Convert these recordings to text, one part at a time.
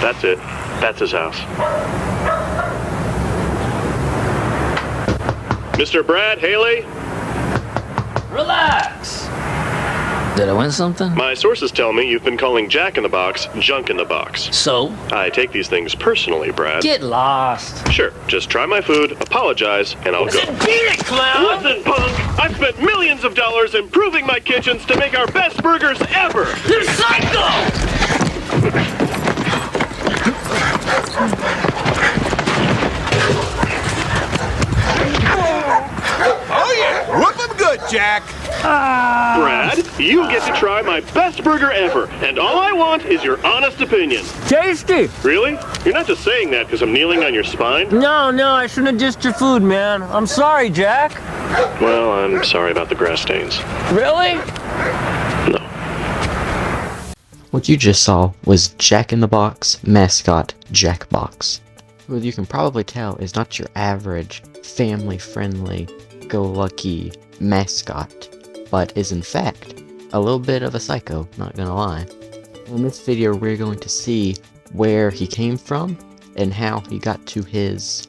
That's it. That's his house. Mr. Brad Haley? Relax! Did I win something? My sources tell me you've been calling Jack in the Box junk in the box. So? I take these things personally, Brad. Get lost. Sure, just try my food, apologize, and I'll go. Beat it, clown! Listen, punk! I've spent millions of dollars improving my kitchens to make our best burgers ever! You're psycho! Oh yeah, whoop 'em good, Jack. Brad, you get to try my best burger ever, and all I want is your honest opinion. Tasty! Really? You're not just saying that because I'm kneeling on your spine? No, I shouldn't have dissed your food, man. I'm sorry, Jack. Well, I'm sorry about the grass stains. Really? No. What you just saw was Jack in the Box mascot Jackbox, who you can probably tell is not your average family-friendly, go-lucky mascot, but is in fact a little bit of a psycho, not gonna lie. In this video we're going to see where he came from and how he got to his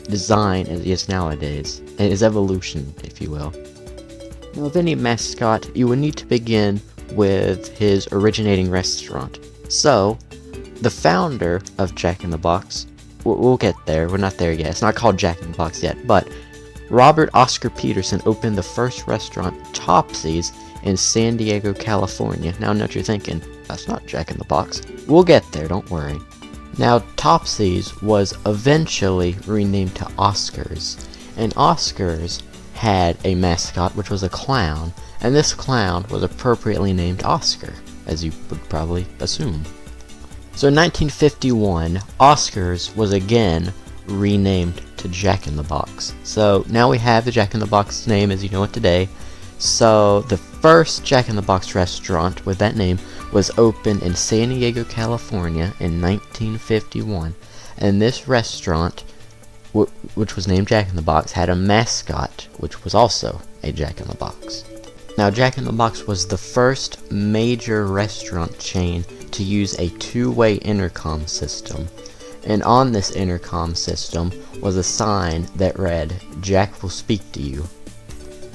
design as he is nowadays, and his evolution, if you will. Now with any mascot, you would need to begin with his originating restaurant. So, the founder of Jack in the Box, we'll get there, we're not there yet, it's not called Jack in the Box yet, but Robert Oscar Peterson opened the first restaurant, Topsy's, in San Diego, California. Now I know what you're thinking, that's not Jack in the Box. We'll get there, don't worry. Now, Topsy's was eventually renamed to Oscars, and Oscars had a mascot which was a clown, and this clown was appropriately named Oscar, as you would probably assume. So in 1951, Oscars was again renamed to Jack in the Box. So now we have the Jack in the Box name as you know it today. So the first Jack in the Box restaurant with that name was opened in San Diego, California in 1951. And this restaurant, which was named Jack in the Box, had a mascot, which was also a Jack in the Box. Now, Jack in the Box was the first major restaurant chain to use a two-way intercom system. And on this intercom system was a sign that read, "Jack will speak to you."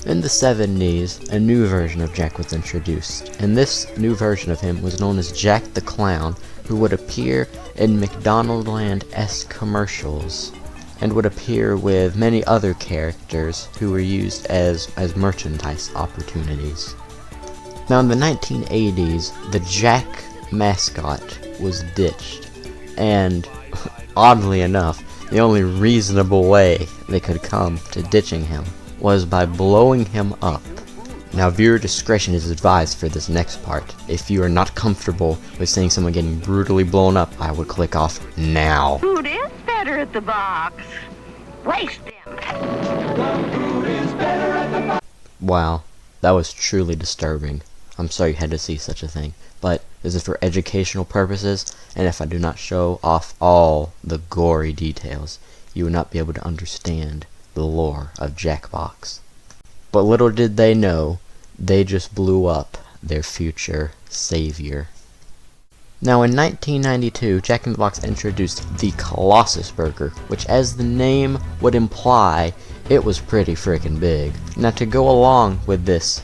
In the 70s, a new version of Jack was introduced, and this new version of him was known as Jack the Clown, who would appear in McDonaldland-esque commercials, and would appear with many other characters who were used as merchandise opportunities. Now in the 1980s, the Jack mascot was ditched, and oddly enough, the only reasonable way they could come to ditching him was by blowing him up. Now viewer discretion is advised for this next part. If you are not comfortable with seeing someone getting brutally blown up, I would click off now. Food is better at the box. Waste them. Wow, that was truly disturbing. I'm sorry you had to see such a thing, but this is for educational purposes, and if I do not show off all the gory details, you will not be able to understand the lore of Jackbox. But little did they know, they just blew up their future savior. Now in 1992, Jack in the Box introduced the Colossus Burger, which as the name would imply, it was pretty freaking big. Now to go along with this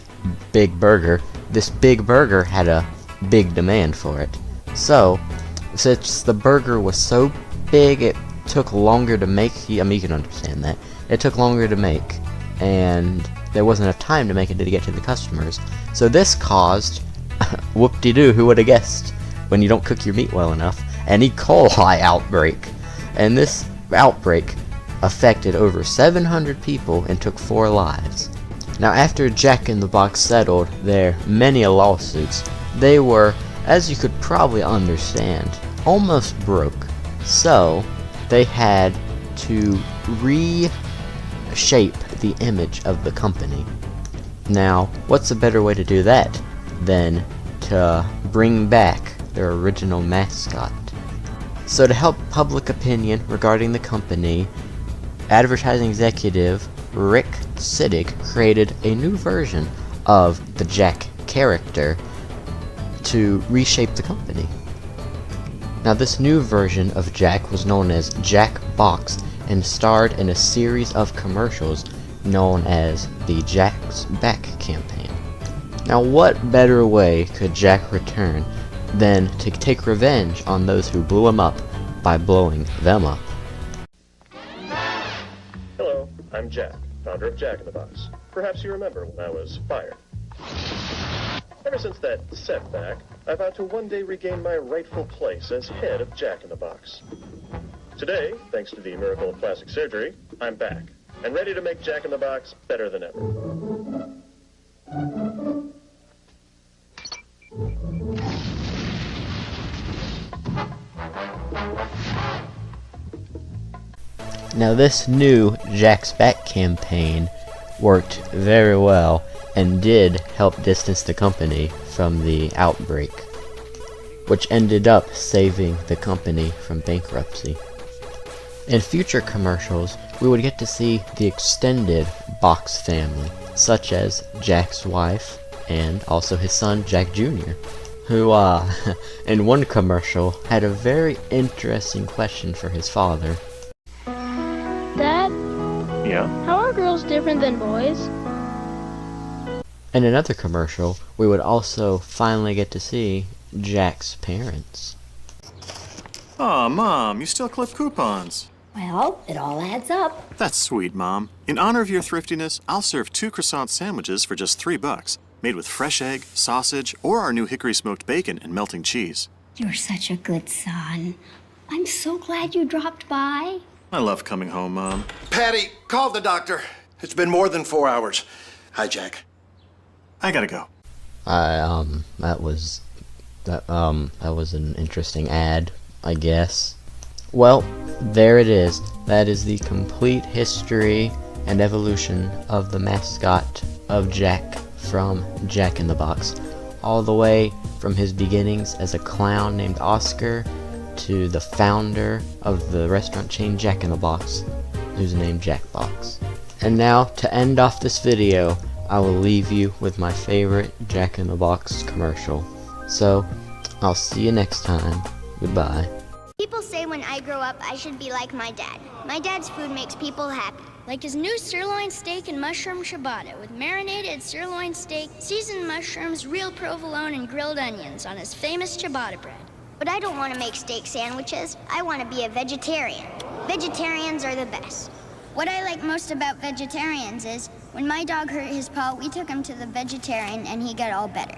big burger had a big demand for it. So, since the burger was so big it took longer to make, I mean you can understand that, it took longer to make, and there wasn't enough time to make it to get to the customers. So this caused, whoop-de-doo, who would have guessed, when you don't cook your meat well enough, an E. coli outbreak. And this outbreak affected over 700 people and took 4 lives. Now after Jack in the Box settled their many lawsuits, they were, as you could probably understand, almost broke. So they had to reshape the image of the company. Now, what's a better way to do that than to bring back their original mascot? So to help public opinion regarding the company, advertising executive Rick Siddick created a new version of the Jack character to reshape the company. Now this new version of Jack was known as Jack Box and starred in a series of commercials known as the Jack's Back campaign. Now what better way could Jack return than to take revenge on those who blew him up by blowing them up? Hello, I'm Jack, founder of Jack in the Box. Perhaps you remember when I was fired. Ever since that setback, I vowed to one day regain my rightful place as head of Jack in the Box. Today, thanks to the miracle of plastic surgery, I'm back and ready to make Jack in the Box better than ever. Now this new Jack's Back campaign worked very well and did help distance the company from the outbreak, which ended up saving the company from bankruptcy. In future commercials, we would get to see the extended Box family, such as Jack's wife and also his son Jack Jr., who in one commercial had a very interesting question for his father. Dad, Yeah? how are girls different than boys? In another commercial, we would also finally get to see Jack's parents. Aw, Mom, you still clip coupons. Well, it all adds up. That's sweet, Mom. In honor of your thriftiness, I'll serve 2 croissant sandwiches for just $3, made with fresh egg, sausage, or our new hickory smoked bacon and melting cheese. You're such a good son. I'm so glad you dropped by. I love coming home, Mom. Patty, call the doctor. It's been more than 4 hours. Hi, Jack. I gotta go. That was an interesting ad, I guess. Well, there it is. That is the complete history and evolution of the mascot of Jack from Jack in the Box. All the way from his beginnings as a clown named Oscar to the founder of the restaurant chain Jack in the Box, who's named Jack Box. And now, to end off this video, I will leave you with my favorite Jack in the Box commercial. So, I'll see you next time. Goodbye. People say when I grow up, I should be like my dad. My dad's food makes people happy. Like his new sirloin steak and mushroom ciabatta with marinated sirloin steak, seasoned mushrooms, real provolone, and grilled onions on his famous ciabatta bread. But I don't want to make steak sandwiches. I want to be a vegetarian. Vegetarians are the best. What I like most about vegetarians is, when my dog hurt his paw, we took him to the vegetarian and he got all better.